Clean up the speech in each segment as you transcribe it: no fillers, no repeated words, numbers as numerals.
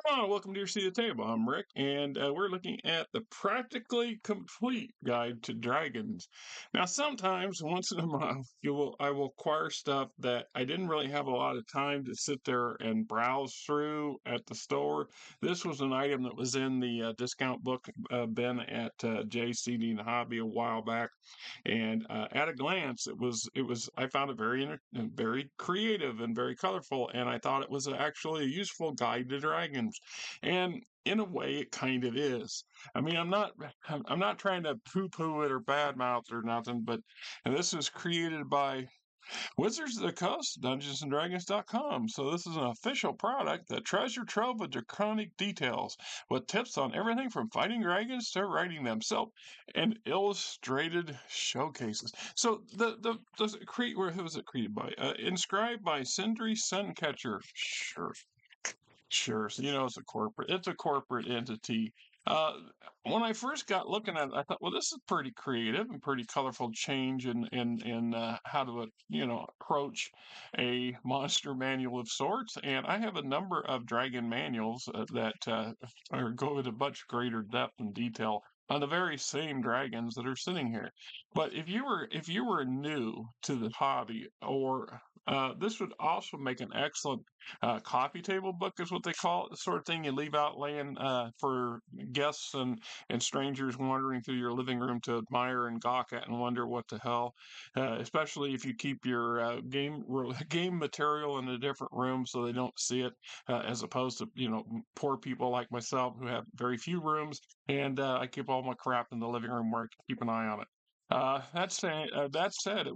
Hello, welcome to your seat at the table. I'm Rick, and we're looking at the practically complete guide to dragons. Now, sometimes, once in a while, I will acquire stuff that I didn't really have a lot of time to sit there and browse through at the store. This was an item that was in the discount book bin at JCD and Hobby a while back, and at a glance, it was I found it very creative and very colorful, and I thought it was actually a useful guide to dragons, and in a way, it kind of is. I mean, I'm not trying to poo-poo it or badmouth it or nothing, but and this was created by Wizards of the Coast, DungeonsandDragons.com. So this is an official product, the treasure trove of draconic details, with tips on everything from fighting dragons to writing them. So, and illustrated showcases. So who was it created by? Inscribed by Sindri Suncatcher. Sure. Sure. So, it's a corporate entity. Uh, when I first got looking at it, I thought, well, this is pretty creative and pretty colorful change in how to, approach a monster manual of sorts. And I have a number of dragon manuals go into much greater depth and detail on the very same dragons that are sitting here. But if you were new to the hobby, or this would also make an excellent coffee table book is what they call it, the sort of thing you leave out laying for guests and strangers wandering through your living room to admire and gawk at and wonder what the hell. Especially if you keep your game material in a different room so they don't see it, as opposed to poor people like myself who have very few rooms, and I keep all my crap in the living room where I can keep an eye on it. That said,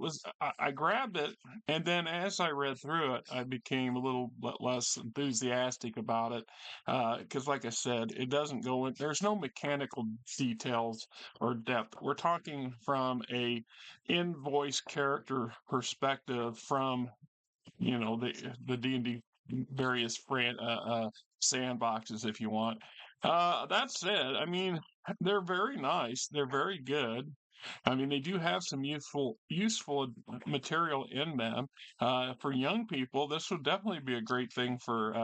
I grabbed it, and then as I read through it, I became a little bit less enthusiastic about it, because, like I said, it doesn't go in. There's no mechanical details or depth. We're talking from a in-voice character perspective from the D&D various sandboxes, if you want. That said, I mean, they're very nice. They're very good. I mean, they do have some useful material in them. For young people, this would definitely be a great thing for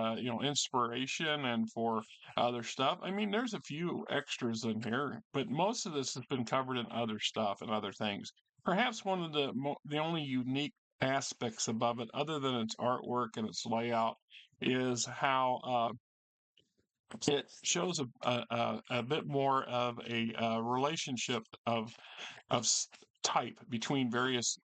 inspiration and for other stuff. I mean, there's a few extras in here, but most of this has been covered in other stuff and other things. Perhaps one of the only unique aspects above it, other than its artwork and its layout, is how it shows a bit more of a relationship of type between various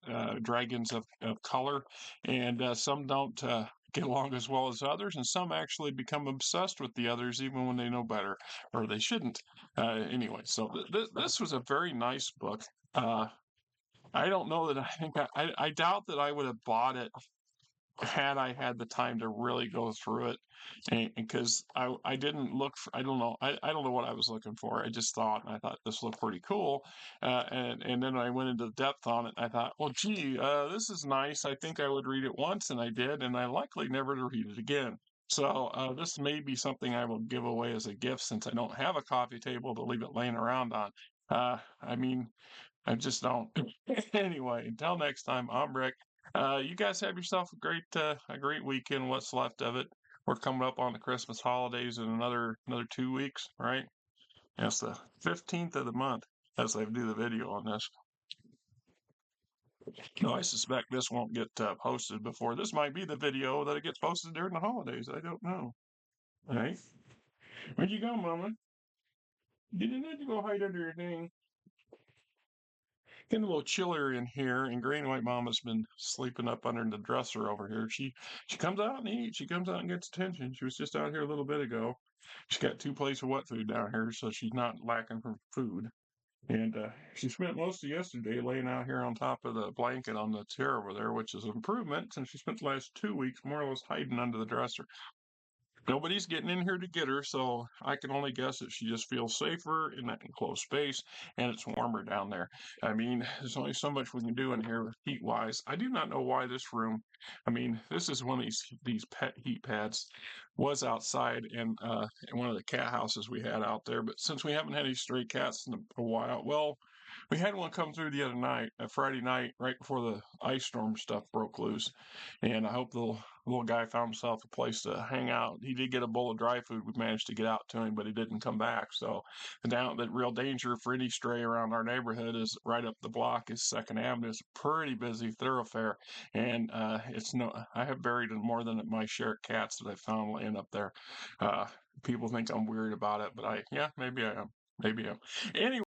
dragons of color, and some don't get along as well as others, and some actually become obsessed with the others even when they know better, or they shouldn't. Anyway, so this was a very nice book. I don't know that I think I doubt that I would have bought it had I had the time to really go through it, and because I didn't look for, I don't know what I was looking for. I just thought, and I thought this looked pretty cool, and then I went into depth on it. And I thought, well, gee, this is nice. I think I would read it once, and I did, and I likely never to read it again. So this may be something I will give away as a gift since I don't have a coffee table to leave it laying around on. I mean, I just don't. Anyway, until next time, I'm Rick. You guys have yourself a great weekend. What's left of it? We're coming up on the Christmas holidays in another 2 weeks, right? And it's the 15th of the month as I do the video on this. No, I suspect this won't get posted before. This might be the video that it gets posted during the holidays. I don't know. All right. Where'd you go, Mama? Didn't you go hide under your thing? Getting a little chillier in here, and Gray and White Mama's been sleeping up under the dresser over here. She comes out and eats. She comes out and gets attention. She was just out here a little bit ago. She's got two plates of wet food down here, so she's not lacking for food. And she spent most of yesterday laying out here on top of the blanket on the chair over there, which is an improvement since she spent the last 2 weeks more or less hiding under the dresser. Nobody's getting in here to get her, so I can only guess that she just feels safer in that enclosed space, and it's warmer down there. I mean, there's only so much we can do in here heat-wise. I do not know why this room, I mean, this is one of these pet heat pads, was outside in one of the cat houses we had out there, but since we haven't had any stray cats in a while, well, We had one come through the other night, Friday night, right before the ice storm stuff broke loose. And I hope the little guy found himself a place to hang out. He did get a bowl of dry food. We managed to get out to him, but he didn't come back. So the real danger for any stray around our neighborhood is right up the block is Second Avenue. It's a pretty busy thoroughfare, and it's no. I have buried more than my share of cats that I found laying up there. Uh, People think I'm weird about it, but maybe I am. Maybe I am. Anyway.